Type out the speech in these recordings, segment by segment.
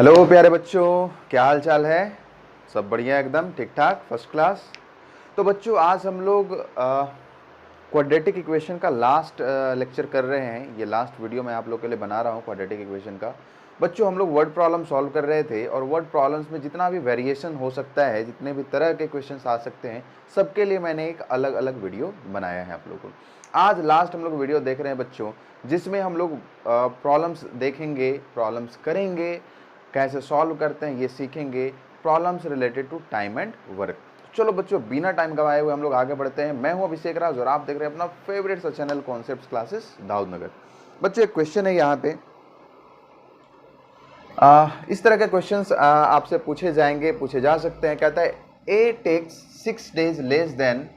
Hello प्यारे बच्चों, क्या हाल चाल है। सब बढ़िया, एकदम ठीक ठाक, फर्स्ट क्लास। तो बच्चों, आज हम लोग क्वाड्रेटिक इक्वेशन का लास्ट लेक्चर कर रहे हैं। ये लास्ट वीडियो मैं आप लोग के लिए बना रहा हूँ क्वाड्रेटिक इक्वेशन का। बच्चों, हम लोग वर्ड प्रॉब्लम सॉल्व कर रहे थे और वर्ड प्रॉब्लम्स में जितना भी वेरिएशन हो सकता है, जितने भी तरह के क्वेश्चंस आ सकते हैं, सबके लिए मैंने एक अलग अलग वीडियो बनाया है आप लोगों को। आज लास्ट हम लोग वीडियो देख रहे हैं बच्चों, जिसमें हम लोग प्रॉब्लम्स देखेंगे, प्रॉब्लम्स करेंगे, कैसे सॉल्व करते हैं ये सीखेंगे, problems related to time and work. चलो बच्चों, बिना टाइम गवाए हुए हम लोग आगे बढ़ते हैं। मैं हूं अभिषेक राज और आप देख रहे हैं अपना फेवरेट सा चैनल कॉन्सेप्ट्स क्लासेस दाऊदनगर। बच्चों, एक क्वेश्चन है यहाँ पे, इस तरह के क्वेश्चंस आपसे पूछे जाएंगे, पूछे जा सकते हैं। कहता है A takes 6 days less than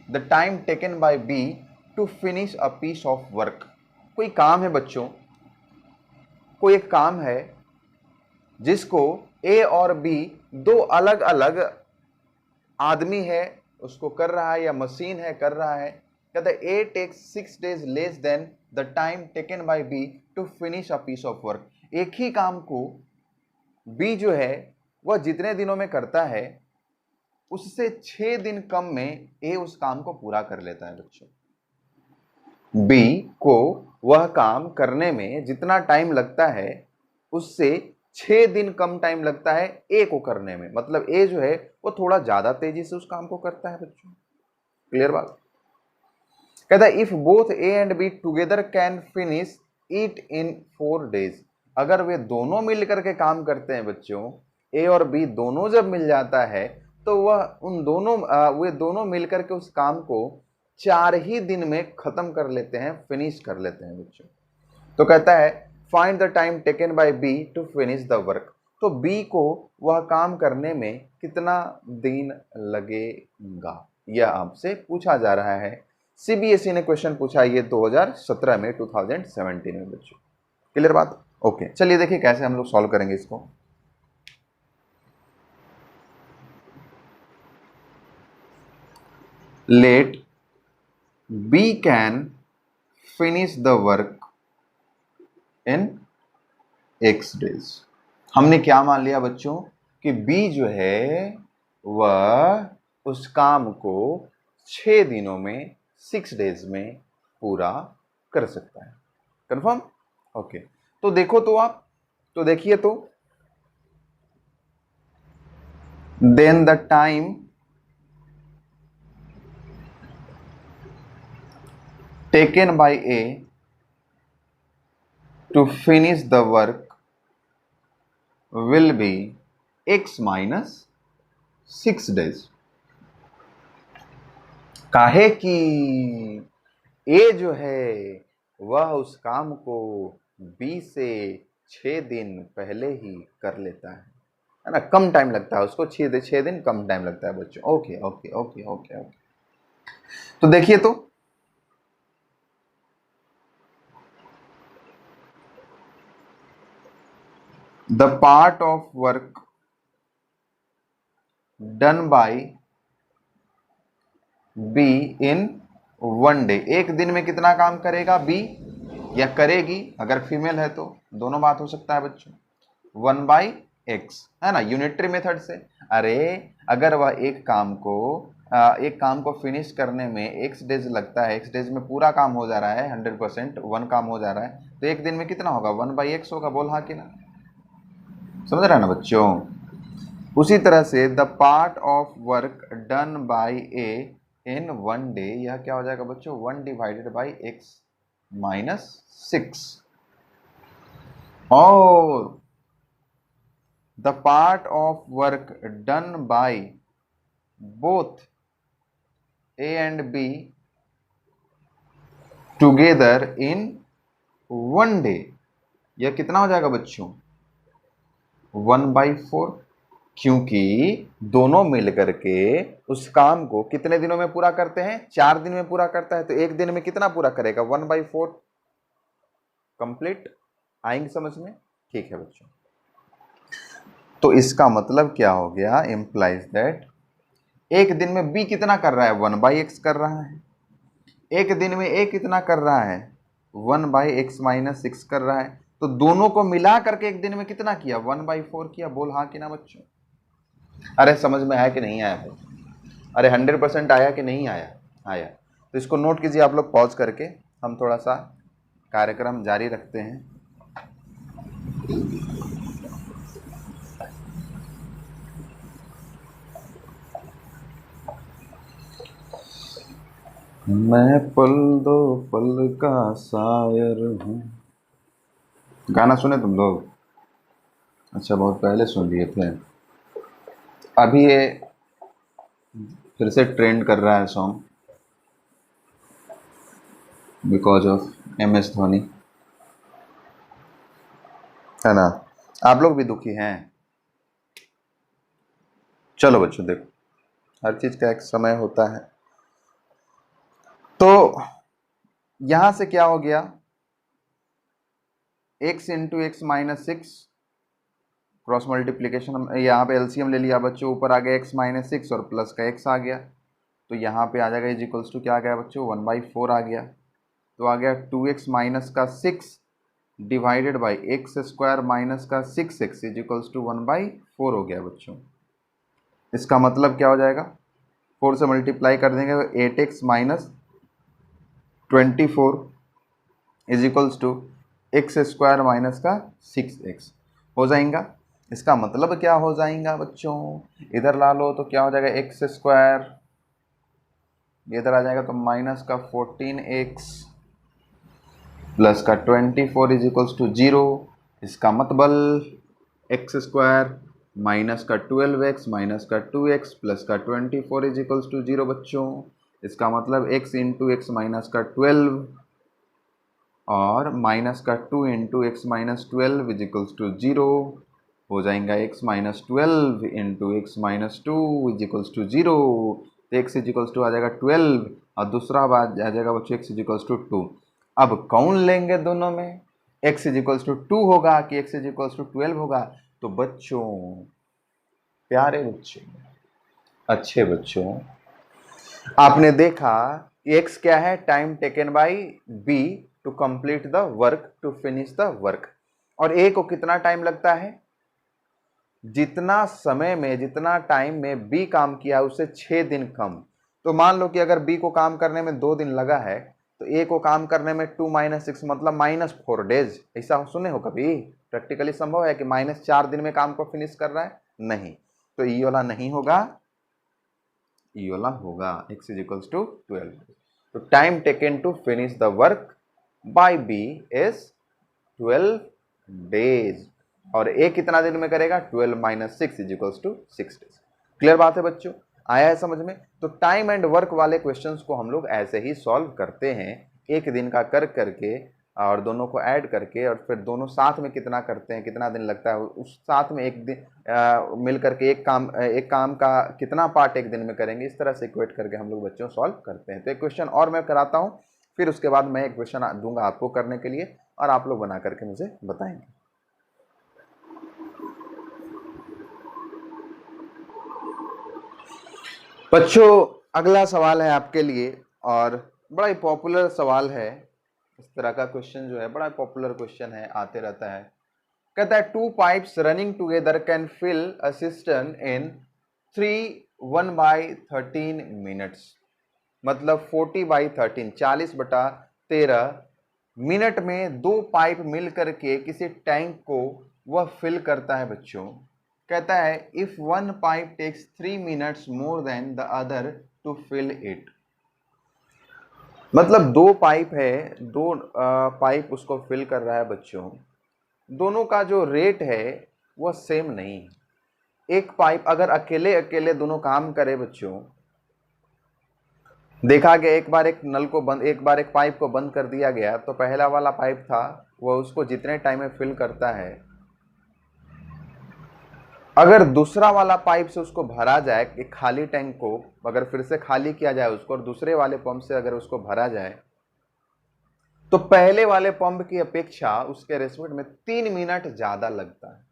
the time taken by B to finish a piece of work. कोई काम है बच्चों, कोई एक काम है जिसको ए और बी, दो अलग अलग आदमी है उसको कर रहा है, या मशीन है कर रहा है। कहता है A takes 6 days less than the time taken by B to finish a piece of work. एक ही काम को बी जो है वह जितने दिनों में करता है, उससे 6 दिन कम में ए उस काम को पूरा कर लेता है बच्चों। बी को वह काम करने में जितना टाइम लगता है, उससे 6 दिन कम टाइम लगता है ए को करने में। मतलब ए जो है वो थोड़ा ज्यादा तेजी से उस काम को करता है बच्चों। क्लियर बात। कहता है if both A and be together can finish it in 4 days। अगर वे दोनों मिलकर के काम करते हैं बच्चों, ए और बी दोनों जब मिल जाता है, तो वह उन दोनों वे दोनों मिलकर के उस काम को 4 ही दिन में खत्म कर लेते हैं, फिनिश कर लेते हैं बच्चों। तो कहता है find the time taken by B to finish the work. तो बी को वह काम करने में कितना दिन लगेगा, यह आपसे पूछा जा रहा है। सीबीएसई ने क्वेश्चन पूछा ये 2017 में, 2017 में बच्चों। क्लियर बात। ओके, चलिए देखिए कैसे हम लोग सॉल्व करेंगे इसको। Let B can finish the work in x days। हमने क्या मान लिया बच्चों कि B जो है वह उस काम को 6 दिनों में, 6 days में पूरा कर सकता है। कंफर्म। ओके, तो देखो, तो आप तो देखिए, तो then the time taken by A to finish the work will be x minus 6 days। काहे कि ए जो है वह उस काम को बी से 6 दिन पहले ही कर लेता है ना। कम टाइम लगता है उसको, 6 दिन कम टाइम लगता है बच्चों। Okay okay okay okay okay. तो देखिए, तो the part of work done by be in 1 day। एक दिन में कितना काम करेगा बी या करेगी, अगर फीमेल है तो दोनों बात हो सकता है बच्चों। 1/x है ना, यूनिटरी मेथड से। अरे अगर वह एक काम को फिनिश करने में x डेज लगता है, x डेज में पूरा काम हो जा रहा है, 100% 1 काम हो जा रहा है, तो एक दिन में कितना होगा, 1/x होगा। बोल हाँ कि ना, समझ रहा है ना बच्चों। उसी तरह से the part of work done by A in 1 day, यह क्या हो जाएगा बच्चों, 1 divided by x minus 6। और the part of work done by both A and be together in 1 day, यह कितना हो जाएगा बच्चों, 1/4। क्योंकि दोनों मिलकर के उस काम को कितने दिनों में पूरा करते हैं, 4 दिन में पूरा करता है। तो एक दिन में कितना पूरा करेगा, 1/4 कंप्लीट। आएंगे समझ में। ठीक है बच्चों, तो इसका मतलब क्या हो गया, इंप्लाइज दैट एक दिन में बी कितना कर रहा है, 1/x कर रहा है। एक दिन में ए कितना कर रहा है, 1/x - 6 कर रहा है। तो दोनों को मिला करके एक दिन में कितना किया, 1/4 किया। बोल हाँ कि ना बच्चों? अरे समझ में आया कि नहीं आया? अरे 100% आया कि नहीं आया? आया। तो इसको नोट कीजिए आप लोग पॉज करके, हम थोड़ा सा कार्यक्रम जारी रखते हैं। मैं पल दो पल का शायर हूँ। गाना सुने तुम लोग? अच्छा, बहुत पहले सुन लिए थे। अभी ये फिर से ट्रेंड कर रहा है song because of MS Dhoni, है ना? आप लोग भी दुखी हैं? चलो बच्चों देखो, हर चीज का एक समय होता है। तो यहां से क्या हो गया, x into x minus 6 cross multiplication, यहाँ पे एलसीएम ले लिया बच्चों, ऊपर आ गया x माइनस 6 और प्लस का x आ गया, तो यहाँ पे आ जाएगा इज इक्वल्स टू क्या आ गया बच्चों, 1/4 आ गया। तो आ गया 2x माइनस का 6 divided by x square minus का 6x इज इक्वल्स टू 1/4 हो गया बच्चों। इसका मतलब क्या हो जाएगा, 4 से मल्टीप्लाई कर देंगे तो 8x minus 24 is equals to x square minus का 6x हो जाएगा। इसका मतलब क्या हो जाएगा बच्चों, इधर ला लो तो क्या हो जाएगा, एक्स स्क्वायर, इधर आ जाएगा तो माइनस का 14x प्लस का 24 इज इक्वल्स टू 0। इसका मतलब एक्स स्क्वायर माइनस का 12x माइनस का 2x प्लस का 24 इज इक्वल्स टू 0 बच्चों। इसका मतलब x इंटू एक्स माइनस का 12 और माइनस का 2 into x minus 12 is equals to 0 हो जाएगा। x minus 12 into x minus 2 is equals to 0, तो x इज इक्वल्स टू आ जाएगा 12 और दूसरा बात आ जाएगा बच्चों x इज इक्वल्स टू 2। अब कौन लेंगे दोनों में, x इज इक्वल्स टू 2 होगा कि x इज इक्वल्स टू 12 होगा? तो बच्चों, प्यारे बच्चों, अच्छे बच्चों, आपने देखा x क्या है, time taken by b to complete the work, to finish the work, और a को कितना टाइम लगता है, जितना समय में जितना टाइम में b काम किया उससे 6 दिन कम। तो मान लो कि अगर b को काम करने में 2 दिन लगा है तो a को काम करने में 2 माइनस 6 मतलब -4 डेज। ऐसा सुने हो कभी? प्रैक्टिकली संभव है कि -4 दिन में काम को फिनिश कर रहा है? नहीं। तो ये वाला नहीं होगा, ये वाला होगा, x इज इक्वल्स टू 12। तो time taken to finish the work by b is 12 days, और a कितना दिन में करेगा, 12 minus 6 is equals to 6 days. Clear बात है बच्चों, आया है समझ में? तो टाइम एंड वर्क वाले क्वेश्चंस को हम लोग ऐसे ही सॉल्व करते हैं, एक दिन का कर करके और दोनों को ऐड करके, और फिर दोनों साथ में कितना करते हैं, कितना दिन लगता है, उस साथ में एक दिन मिल करके एक काम का कितना पार्ट एक दिन में करेंगे, इस तरह से इक्वेट करके हम लोग बच्चों सॉल्व करते हैं। तो एक क्वेश्चन और मैं कराता हूँ, फिर उसके बाद मैं एक क्वेश्चन दूंगा आपको करने के लिए और आप लोग बना करके मुझे बताएंगे। बच्चों अगला सवाल है आपके लिए और बड़ा ही पॉपुलर सवाल है, इस तरह का क्वेश्चन जो है बड़ा पॉपुलर क्वेश्चन है, आते रहता है। कहता है 2 pipes running together can fill a cistern in 1/13 minutes, मतलब 40/13 40/13 मिनट में 2 पाइप मिल करके किसी टैंक को वह फिल करता है बच्चों। कहता है if one pipe takes 3 minutes more than the other to fill it, मतलब 2 पाइप है, 2 पाइप उसको फिल कर रहा है बच्चों, दोनों का जो रेट है वह सेम नहीं। एक पाइप अगर अकेले अकेले दोनों काम करे बच्चों, देखा गया एक बार एक नल को बंद, एक बार एक पाइप को बंद कर दिया गया तो पहला वाला पाइप था वह उसको जितने टाइम में फिल करता है, अगर दूसरा वाला पाइप से उसको भरा जाए, एक खाली टैंक को अगर फिर से खाली किया जाए उसको और दूसरे वाले पंप से अगर उसको भरा जाए तो पहले वाले पंप की अपेक्षा उसके रेस्पेक्ट में 3 मिनट ज्यादा लगता है।